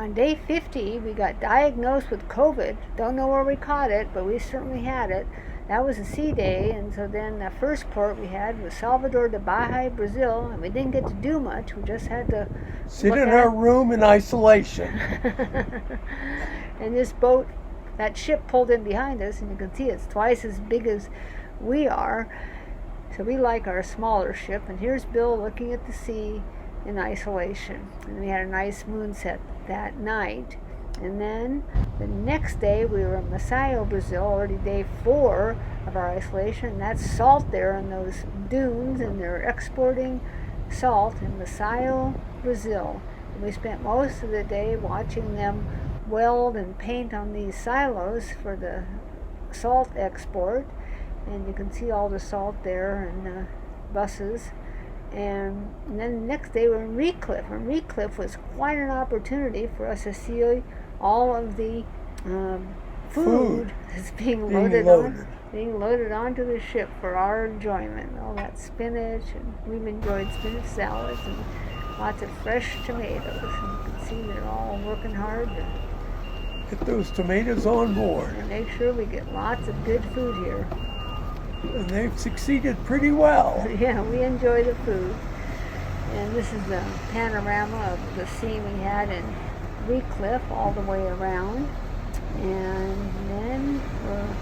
On day 50, we got diagnosed with COVID. Don't know where we caught it, but we certainly had it. That was a sea day, and so then the first port we had was Salvador de Bahia, Brazil, and we didn't get to do much. We just had to sit in our room in isolation. And this boat, that ship pulled in behind us, and you can see it's twice as big as we are. So we like our smaller ship, and here's Bill looking at the sea in isolation. And we had a nice moonset that night. And then the next day we were in Natal, Brazil, already day 4 of our isolation. That's salt there in those dunes, and they're exporting salt in Natal, Brazil. And we spent most of the day watching them weld and paint on these silos for the salt export. And you can see all the salt there and buses. And then the next day we're in Redcliffe. And Redcliffe was quite an opportunity for us to see all of the food that's being loaded onto the ship for our enjoyment. All that spinach, and we've enjoyed spinach salads and lots of fresh tomatoes. And you can see they're all working hard to get those tomatoes on board and make sure we get lots of good food here. And they've succeeded pretty well. Yeah, we enjoy the food. And this is a panorama of the scene we had in Redcliffe all the way around. And then we're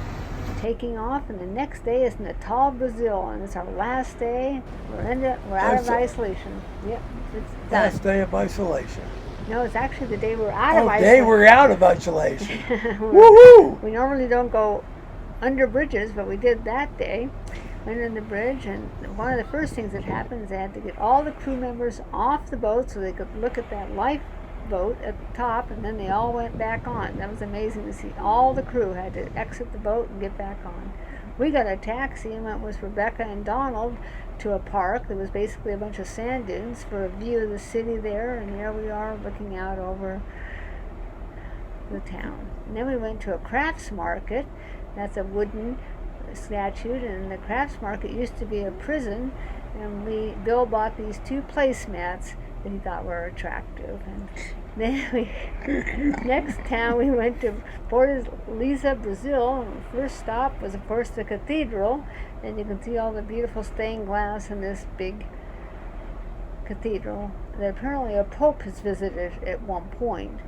taking off, and the next day is Natal, Brazil, and it's our last day. We're out of isolation. Yep, it's done. Last day of isolation. No, it's actually the day we're out of isolation. Day we're out of isolation. Woohoo! We normally don't go under bridges, but we did that day. Went in the bridge, and one of the first things that happened is they had to get all the crew members off the boat so they could look at that lifeboat at the top, and then they all went back on. That was amazing to see. All the crew had to exit the boat and get back on. We got a taxi and went with Rebecca and Donald to a park that was basically a bunch of sand dunes for a view of the city there, and there we are looking out over the town. And then we went to a crafts market. That's a wooden statue, and the crafts market used to be a prison, and Bill bought these 2 placemats that he thought were attractive. And then next town we went to Fortaleza, Brazil, and the first stop was of course the cathedral, and you can see all the beautiful stained glass in this big cathedral that apparently a pope has visited at one point.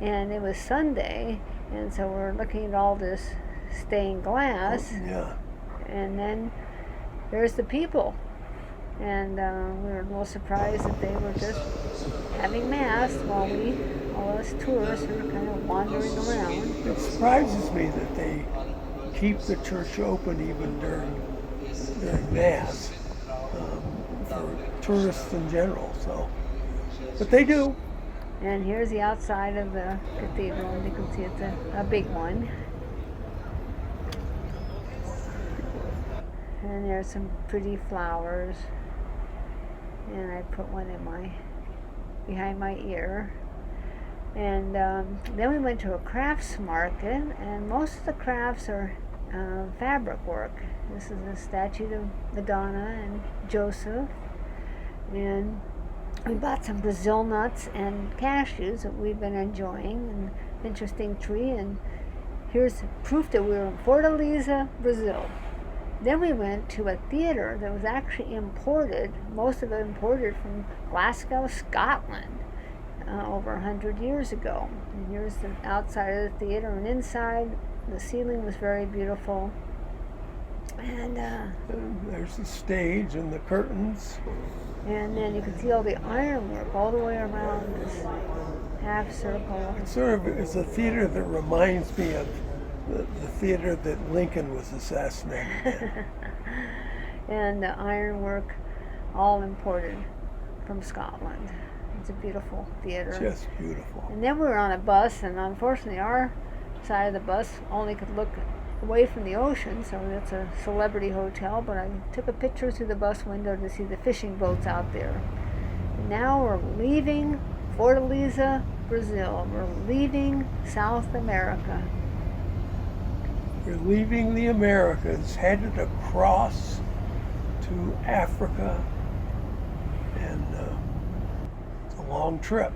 And it was Sunday, and so we're looking at all this stained glass. Yeah. And then there's the people, and we were a little surprised that they were just having mass while all us tourists were kind of wandering around. It surprises me that they keep the church open even during mass for tourists in general. So, but they do. And here's the outside of the cathedral, and you can see it's a big one. And there's some pretty flowers, and I put one behind my ear. And then we went to a crafts market, and most of the crafts are fabric work. This is a statue of Madonna and Joseph, and we bought some Brazil nuts and cashews that we've been enjoying, an interesting tree. And here's proof that we were in Fortaleza, Brazil. Then we went to a theater that was actually imported, most of it imported from Glasgow, Scotland, over 100 years ago. And here's the outside of the theater, and inside the ceiling was very beautiful. And there's the stage and the curtains. And then you can see all the ironwork all the way around this half circle. It's a theater that reminds me of the theater that Lincoln was assassinated in. And the ironwork, all imported from Scotland. It's a beautiful theater. Just beautiful. And then we were on a bus, and unfortunately our side of the bus only could look away from the ocean, so that's a celebrity hotel, but I took a picture through the bus window to see the fishing boats out there. And now we're leaving Fortaleza, Brazil. We're leaving South America. We're leaving the Americas, headed across to Africa, and it's a long trip.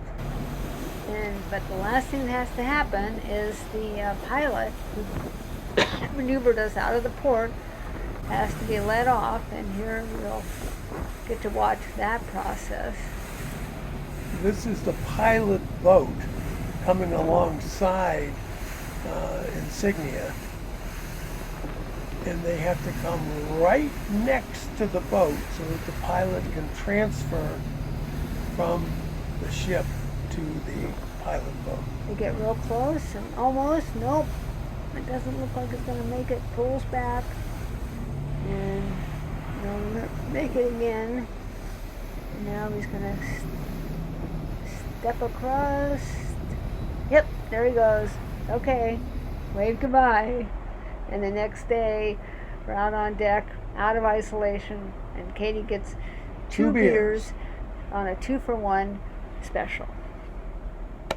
But the last thing that has to happen is the pilot who maneuvered us out of the port has to be let off, and here we'll get to watch that process. This is the pilot boat coming alongside Insignia, and they have to come right next to the boat so that the pilot can transfer from the ship to the pilot boat. They get real close and almost, nope, it doesn't look like it's going to make it, pulls back, and they'll make it again. And now he's going to step across. Yep, there he goes. Okay, wave goodbye. And the next day, we're out on deck, out of isolation, and Katie gets two beers on a 2-for-1 special.